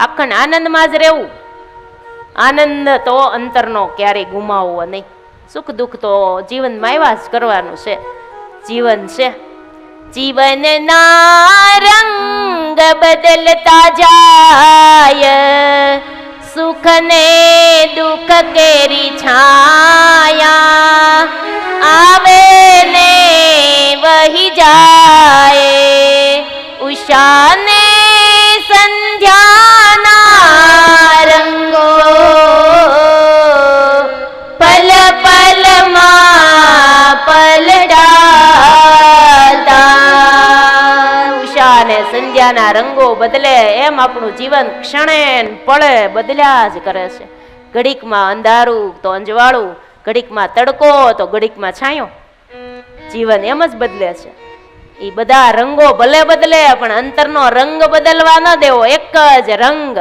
આખણ આનંદમાં જ રહેવું. આનંદ તો અંતરનો ક્યારેય ગુમાવવો નહીં. સુખ દુઃખ તો જીવનમાં આવ્યા જ કરવાનું છે. જીવન છે, જીવનના રંગ બદલતા જાય, સુખ ને દુઃખ કેરી છાયા, આવે ને વહી જાય. ઉષાને સંધ્યાના રંગો પલ પલમાં પલટાતા. ઉષા અને સંધ્યાના રંગો બદલે એમ આપણું જીવન ક્ષણે પળે બદલ્યા જ કરે છે. ઘડીકમાં અંધારું તો અંજવાળું, ઘડીકમાં તડકો તો ઘડીકમાં છાંયો. જીવન એમ જ બદલે છે. એ બધા રંગો ભલે બદલે પણ અંતરનો રંગ બદલવા ન દેવો. એક જ રંગ